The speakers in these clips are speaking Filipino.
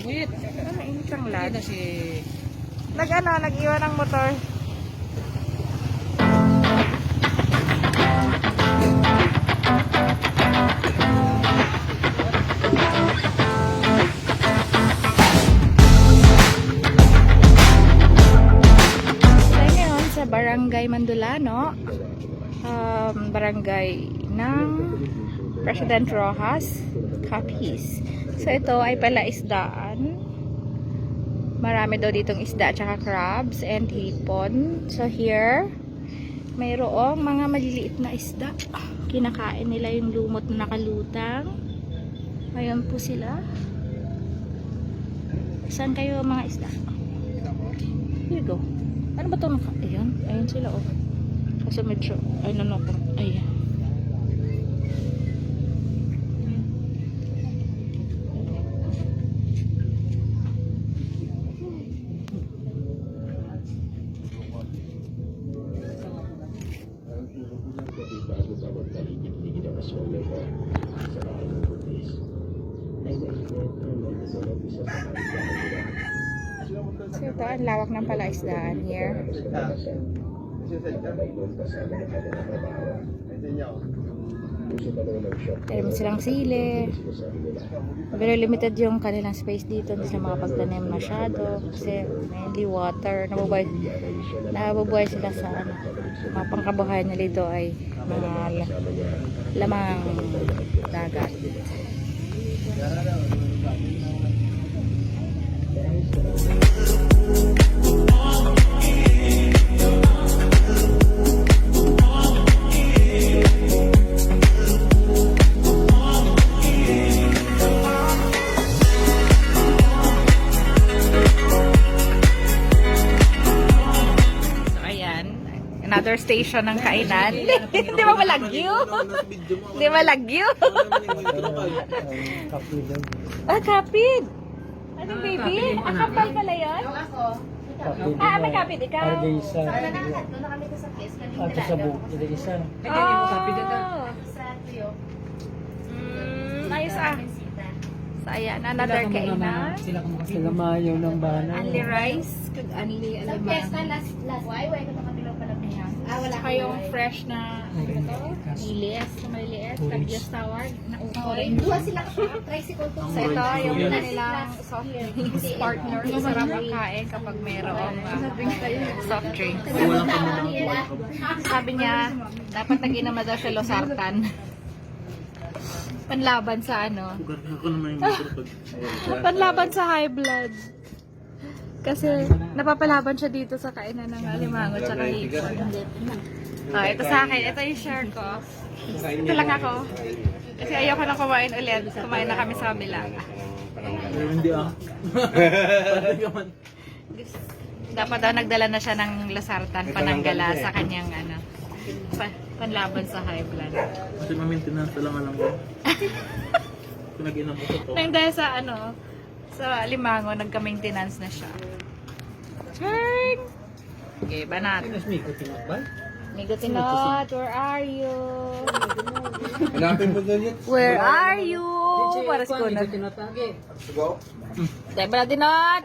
Init. Ano, init ang lad. Hindi na si... Nag-iwan ng motor. Tayo ngayon sa Barangay Mandulano. Barangay ng President Rojas, Capiz. So ito ay palaisdaan. Marami daw ditong isda at saka crabs and hipon. So here, mayroong mga maliliit na isda. Kinakain nila yung lumot na nakalutang. Ayun po sila. Saan kayo mga isda? Here you go. Ano ba ito? Ayun. Ayun sila oh. Kasi medyo, ay nanoko. Ayan. So ito, ang lawak ng palaisdaan here. Meron silang sili. Pero limited yung kanilang space dito. Hindi sila makapagtanim masyado. Kasi mainly water. Nabubuhay sila sa ano. Mga pangkabuhayan nila dito ay mga lamang dagat. Another station ng kainan. Hindi ba malagyo? Hindi malagyo? Ah, kapid. Anong baby? Ah, kapal pala yun? Ah, may kapid ikaw? Argisa. At sa buko. Isa. Ayos ah. So, ayan. Another kainan. Sila mayo ng bana. Only rice. Only alamang. Saka yung fresh na ilis, na maliliit, tagyos tawag, na ukoy. So ito, yung nilang soft drinks partner. Masarap ang kain kapag mayroong soft drinks. Sabi niya, dapat nag-inom na daw siya losartan. Panlaban sa ano? Panlaban sa high blood. Kasi napapalaban siya dito sa kainan ng alimango tsaka hipon. Oh, ito sa akin. Ito yung share ko. Ito lang ako. Kasi ayoko na kumain ulit. Kumain na kami sa kabila. Hindi ah. Dapat daw nagdala na siya ng lasartan pananggala sa kanyang ano, panlaban sa high blood. Kasi ma-maintenance lang alam ko. Kung nag-inom ko to. Nang dahil sa ano, sa limango, nagka-maintenance na siya. Turn! Okay, banat. Migotinot, where are you? Hanapin mo doon yun. Where are you? Para sa kunat. Go. Dahil banatinot!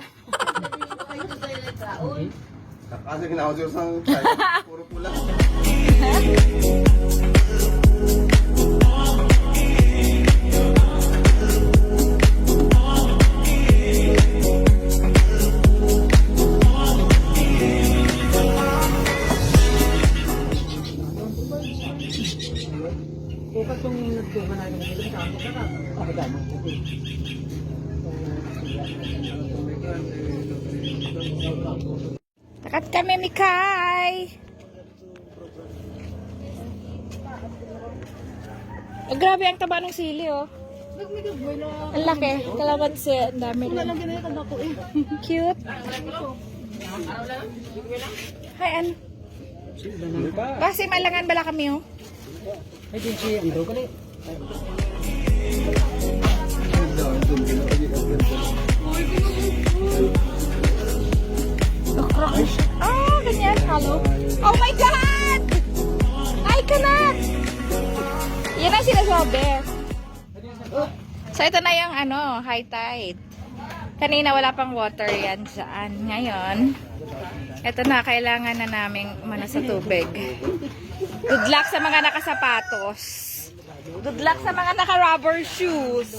Kasi kinakausap sa chai. Puro pula. Bukas kung nagtukan natin dito sa ako ka ako damo. Takat kami, Mikay! Oh, grabe ang taba ng sili, oh. Ang laki. Kalamansi. Ang dami rin. Cute. Hi, ano? Kasi malangan bala kami, oh. Ay, din siya ang bro ka na. Oh, ganyan. Hello. Oh my God! I cannot! Yan ang sinasabi. So, ito na yung ano, high tide. Kanina wala pang water yan dyan. Ngayon, eto na, kailangan na naming umano sa tubig. Good luck sa mga nakasapatos. Good luck sa mga naka-rubber shoes.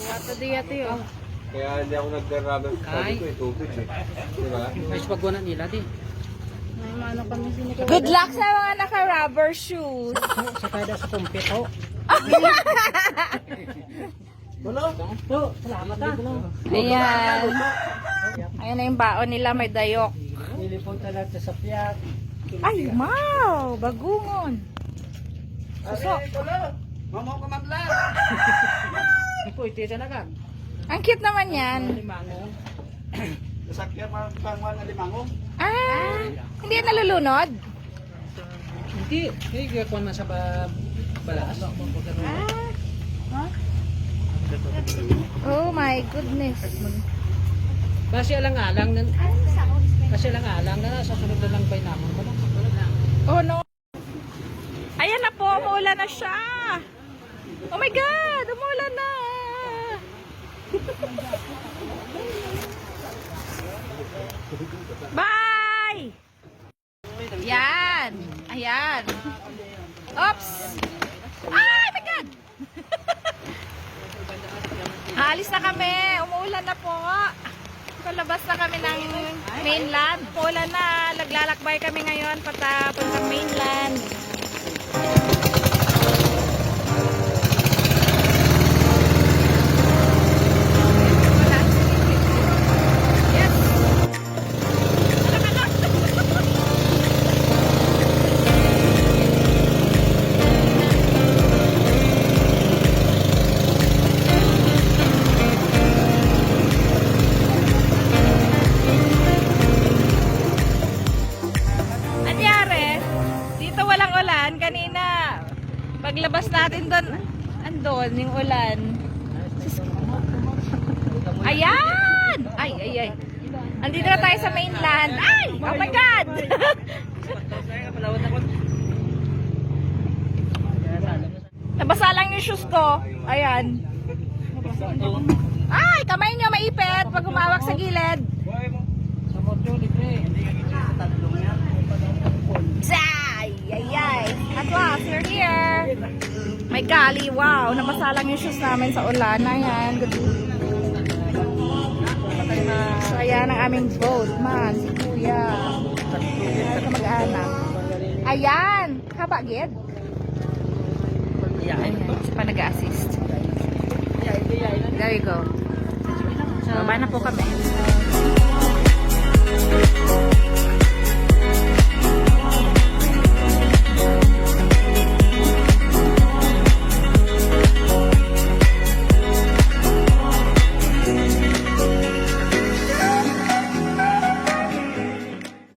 Kaya hindi ako nag-rubber sabi ko tubig eh. Diba? May pagwana nila di. Good luck sa mga naka-rubber shoes. Sa kada sa kumpito. Salamat ha. Ayan. Ayan na yung baon nila, may dayok. Nilipon talaga sa piyak. Ay, wow! Bagungon. Suso. Mamaw ka magla! Ipo, iti talaga. Ang cute naman yan. Limango. Nasakyan pangwan na limango. Ah, hindi yan nalulunod? Hindi. Hindi, gagawin man sa balas. Ah. Oh my goodness. Kasi alang-alang na. Kasi alang-alang na. Sa sunod na lang pa naman. Oh no. Ayan na po, umuulan na siya. Oh my God, umuulan na. Bye! Yan. Ayan. Oops. Ay, my God! Aalis na kami. Umuulan na po. Palabas na kami ng mainland. Umuulan na. Naglalakbay kami ngayon papuntang mainland. Kanina, paglabas natin doon, andon yung ulan. Ayan! Ay. Andito na tayo sa mainland. Ay! Oh my God! Nabasa lang yung shoes ko. Ayan. Ay! Kamay nyo maipit pag humawak sa gilid. Sa motor, libre. Ay. At last, we're here. May gali. Wow. Nabasa lang yung shoes namin sa ulan. Ayan. So, ayan ang aming boat. Man, si Kuya. Ayan sa mag-anak. Ayan. Kabagid. Ayan. Pa nag-assist. There you go. So, baba na po kami.